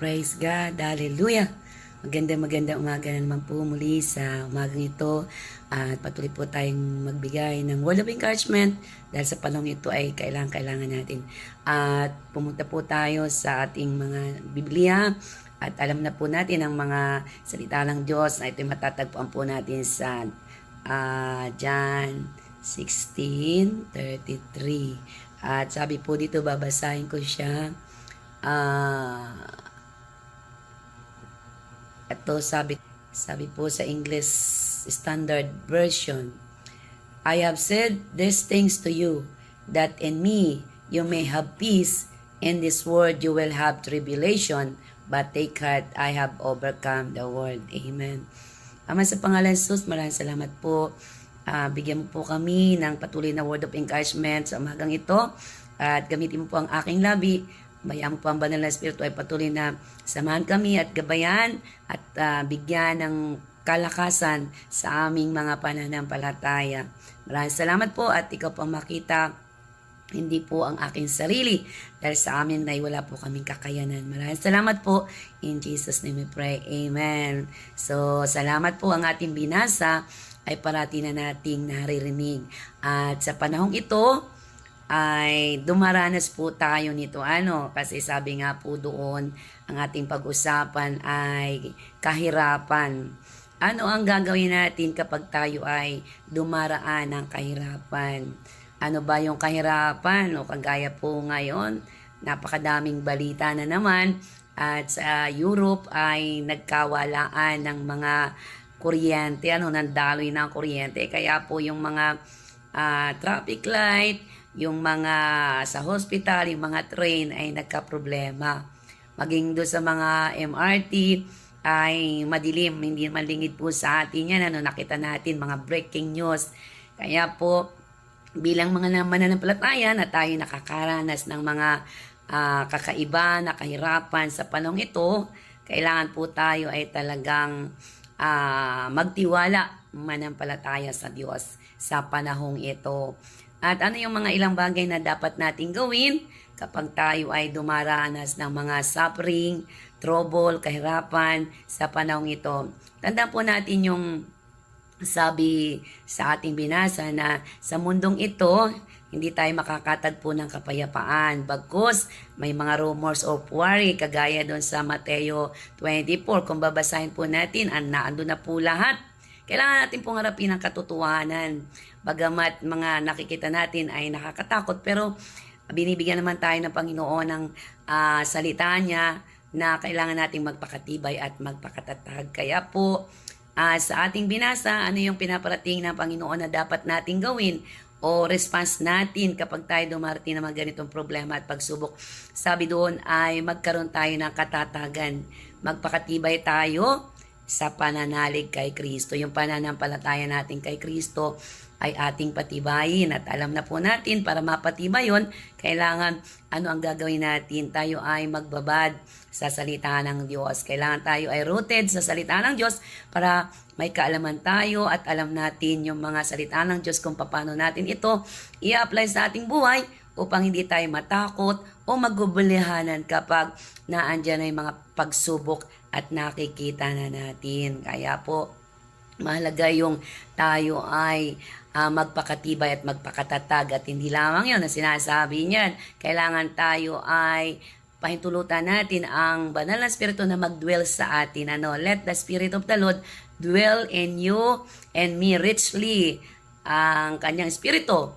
Praise God. Hallelujah. Magandang umaga na naman po muli sa umagang ito. At patuloy po tayong magbigay ng word of encouragement dahil sa panahon ito ay kailangan natin. At pumunta po tayo sa ating mga Biblia at alam na po natin ang mga salita ng Diyos na ito'y matatagpuan po natin sa John 16:33. At sabi po dito, babasahin ko siya. Ito sabi po sa English Standard Version. I have said these things to you, that in me you may have peace. In this world you will have tribulation, but take heart, I have overcome the world. Amen. Ama, sa pangalan ng Jesus, maraming salamat po. Bigyan mo po kami ng patuloy na word of encouragement sa umagang ito. At gamitin mo po ang aking labi. Bayaan mo po ang banal na Espiritu ay patuloy na samahan kami at gabayan at bigyan ng kalakasan sa aming mga pananampalataya. Maraming salamat po at ikaw po makita, hindi po ang aking sarili dahil sa amin ay wala po kaming kakayanan. Maraming salamat po. In Jesus' name we pray. Amen. So, salamat po. Ang ating binasa ay parati na nating naririnig. At sa panahong ito, ay dumaranas po tayo nito. Kasi sabi nga po doon, ang ating pag-usapan ay kahirapan. Ano ang gagawin natin kapag tayo ay dumaraan ng kahirapan? Ano ba yung kahirapan? Kagaya po ngayon, napakadaming balita na naman. At sa Europe ay nagkawalaan ng mga kuryente, nandaloy ng kuryente. Kaya po yung mga traffic light, yung mga sa hospital, yung mga train ay nagka-problema. Maging doon sa mga MRT ay madilim, hindi malingid po sa atin yan. Nakita natin mga breaking news. Kaya po, bilang mga mananampalataya na tayo nakakaranas ng mga kakaiba na kahirapan sa panahong ito, kailangan po tayo ay talagang magtiwala, manampalataya sa Diyos sa panahong ito. At ano yung mga ilang bagay na dapat nating gawin kapag tayo ay dumaranas ng mga suffering, trouble, kahirapan sa panahong ito. Tandaan po natin yung sabi sa ating binasa na sa mundong ito, hindi tayo makakatagpo ng kapayapaan. Bagkus, may mga rumors of worry, kagaya doon sa Mateo 24. Kung babasahin po natin, naandun na po lahat. Kailangan natin pong harapin ang katotohanan. Bagamat mga nakikita natin ay nakakatakot, pero binibigyan naman tayo ng Panginoon ng salita niya na kailangan nating magpakatibay at magpakatatag. Kaya po, sa ating binasa, ano yung pinaparating ng Panginoon na dapat nating gawin o response natin kapag tayo dumarating na mga ganitong problema at pagsubok. Sabi doon ay magkaroon tayo ng katatagan. Magpakatibay tayo sa pananalig kay Kristo. Yung pananampalataya natin kay Kristo ay ating patibayin. At alam na po natin, para mapatibay yun, kailangan ano ang gagawin natin? Tayo ay magbabad sa salita ng Diyos. Kailangan tayo ay rooted sa salita ng Diyos para may kaalaman tayo at alam natin yung mga salita ng Diyos kung paano natin ito i-apply sa ating buhay upang hindi tayo matakot o magubulihanan kapag naandyan na yung mga pagsubok at nakikita na natin. Kaya po, mahalaga yung tayo ay magpakatibay at magpakatatag at hindi lamang yun na sinasabi niyan. Kailangan tayo ay pahintulutan natin ang banal na Espiritu na mag-dwell sa atin. Let the Spirit of the Lord dwell in you and me richly. Ang kanyang Espiritu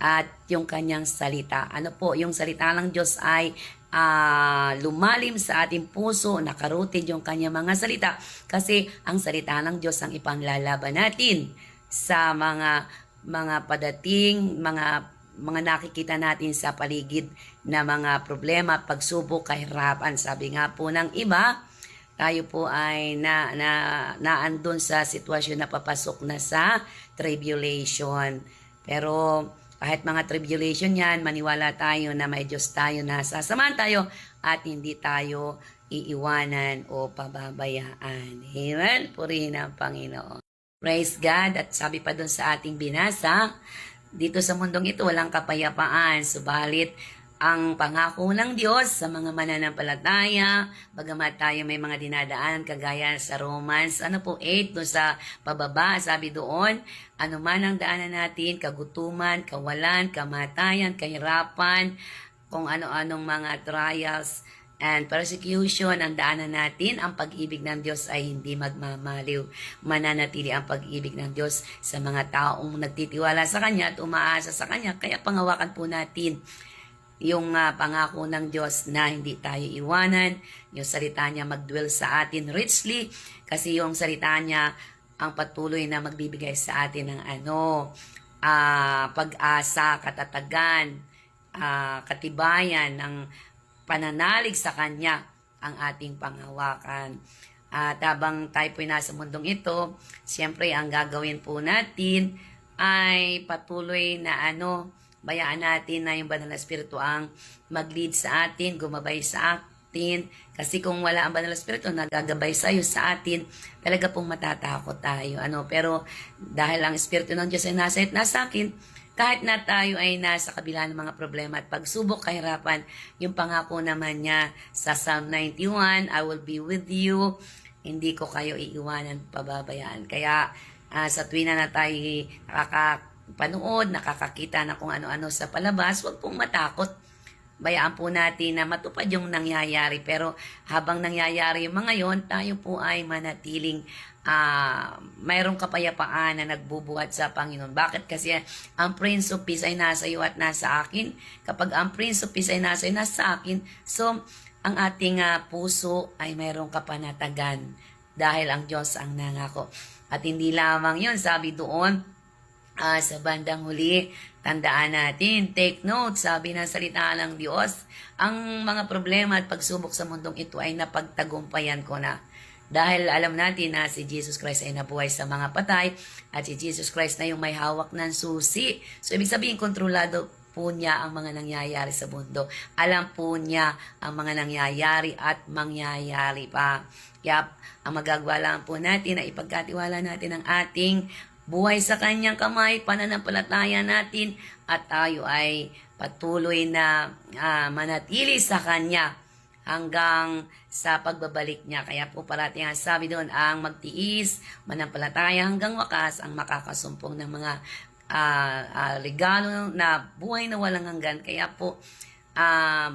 at yung kanyang salita. Yung salita ng Diyos ay lumalim sa ating puso, nakarooted yung kanyang mga salita. Kasi ang salita ng Diyos ang ipanglalaban natin sa mga padating, mga nakikita natin sa paligid na mga problema, pagsubok, kahirapan. Sabi nga po ng iba, tayo po ay naandun sa sitwasyon na papasok na sa tribulation. Pero kahit mga tribulation yan, maniwala tayo na may Diyos tayo na sasamahan tayo at hindi tayo iiwanan o pababayaan. Amen? Purihin ang Panginoon. Praise God. At sabi pa doon sa ating binasa, dito sa mundong ito walang kapayapaan, subalit ang pangako ng Diyos sa mga mananampalataya, bagamat tayo may mga dinadaan kagaya sa Romans, 8, doon sa pababa, sabi doon, ano man ang daanan natin, kagutuman, kawalan, kamatayan, kahirapan, kung ano-anong mga trials and persecution ang daanan natin, ang pag-ibig ng Diyos ay hindi magmamaliw. Mananatili ang pag-ibig ng Diyos sa mga taong nagtitiwala sa Kanya at umaasa sa Kanya. Kaya pangawakan po natin yung pangako ng Diyos na hindi tayo iwanan, yung salita niya mag-dwell sa atin richly, kasi yung salita niya ang patuloy na magbibigay sa atin ng pag-asa, katatagan, katibayan ng pananalig sa Kanya ang ating pangawakan. At habang tayo po'y nasa mundong ito, siyempre ang gagawin po natin ay patuloy na bayaan natin na yung Banal na Espiritu ang mag-lead sa atin, gumabay sa atin. Kasi kung wala ang Banal na Espiritu na gagabay sa atin, talaga pong matatakot tayo. Pero dahil ang Espiritu ng Diyos ay nasa akin, kahit na tayo ay nasa kabila ng mga problema at pagsubok, kahirapan, yung pangako naman niya sa Psalm 91, I will be with you, hindi ko kayo iiwanan, pababayaan. Kaya sa tuwing na tayo nakakapanood, nakakakita na kung ano-ano sa palabas, huwag pong matakot. Bayaan po natin na matupad yung nangyayari. Pero habang nangyayari yung mga yon, tayo po ay manatiling mayroong kapayapaan na nagbubuhat sa Panginoon. Bakit? Kasi ang Prince of Peace ay nasa iyo at nasa akin. Kapag ang Prince of Peace ay nasa iyo, nasa akin, so ang ating puso ay mayroong kapanatagan dahil ang Diyos ang nangako. At hindi lamang yun, sabi doon, sa bandang huli, tandaan natin, take note, sabi ng salita ng Diyos, ang mga problema at pagsubok sa mundong ito ay napagtagumpayan ko na. Dahil alam natin na si Jesus Christ ay nabuhay sa mga patay at si Jesus Christ na yung may hawak ng susi. So, ibig sabihin, kontrolado po niya ang mga nangyayari sa mundo. Alam po niya ang mga nangyayari at mangyayari pa. Kaya, ang magagawa lang po natin na ipagkatiwala natin ang ating buhay sa Kanyang kamay, pananampalataya natin, at tayo ay patuloy na manatili sa Kanya hanggang sa pagbabalik niya. Kaya po parati nga sabi doon, ang magtiis, manampalataya hanggang wakas, ang makakasumpong ng mga regalo na buhay na walang hanggan. Kaya po,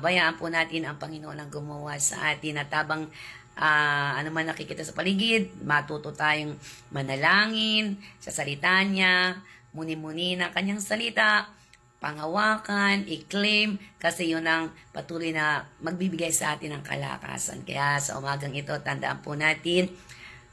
bayaan po natin ang Panginoon ang gumawa sa atin at habang ano man nakikita sa paligid, matuto tayong manalangin sa salita niya, muni-muni ng kanyang salita, panghawakan, i-claim, kasi yun ang patuloy na magbibigay sa atin ng kalakasan. Kaya sa umagang ito, tandaan po natin,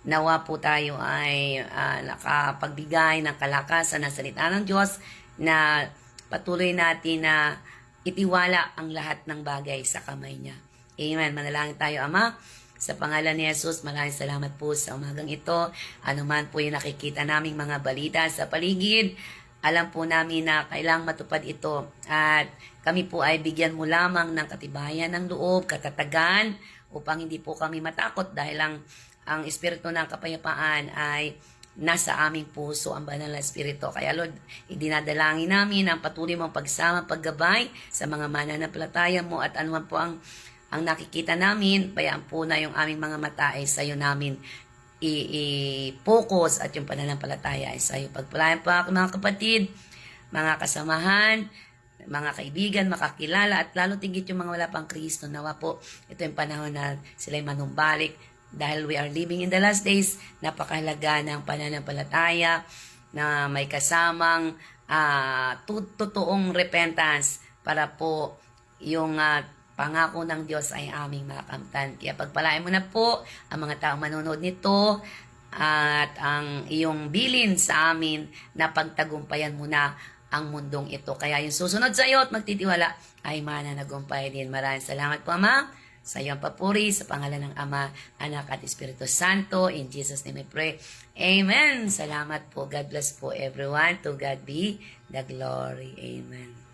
nawa po tayo ay nakapagbigay ng kalakasan ng salita ng Diyos na patuloy natin na itiwala ang lahat ng bagay sa kamay niya. Amen. Manalangin tayo, Ama. Sa pangalan ni Jesus, maraming salamat po sa umagang ito. Ano man po yung nakikita naming mga balita sa paligid, alam po namin na kailangang matupad ito. At kami po ay bigyan mo lamang ng katibayan ng loob, katatagan, upang hindi po kami matakot dahil ang Espiritu ng kapayapaan ay nasa aming puso, ang Banal na Espiritu. Kaya Lord, idinadalangin namin ang patuloy mong pagsama, paggabay sa mga mananampalataya mo at anuman po ang nakikita namin, bayaan po na yung aming mga mata ay sa iyo namin i-focus at yung pananampalataya ay sa iyo. Pagpalayan po ako mga kapatid, mga kasamahan, mga kaibigan, makakilala at lalo tigit yung mga wala pang Kristo. Nawa po, ito yung panahon na sila'y manumbalik dahil we are living in the last days. Napakahalaga ng pananampalataya na may kasamang totoong repentance para po yung pangako ng Diyos ay aming makamtan. Kaya pagpalain mo na po ang mga taong manonood nito at ang iyong bilin sa amin na pagtagumpayan mo na ang mundong ito. Kaya yung susunod sa iyo at magtitiwala ay mananagumpay din. Maraming salamat po, Ama. Sa iyong papuri, sa pangalan ng Ama, Anak at Espiritu Santo. In Jesus' name I pray. Amen. Salamat po. God bless po everyone. To God be the glory. Amen.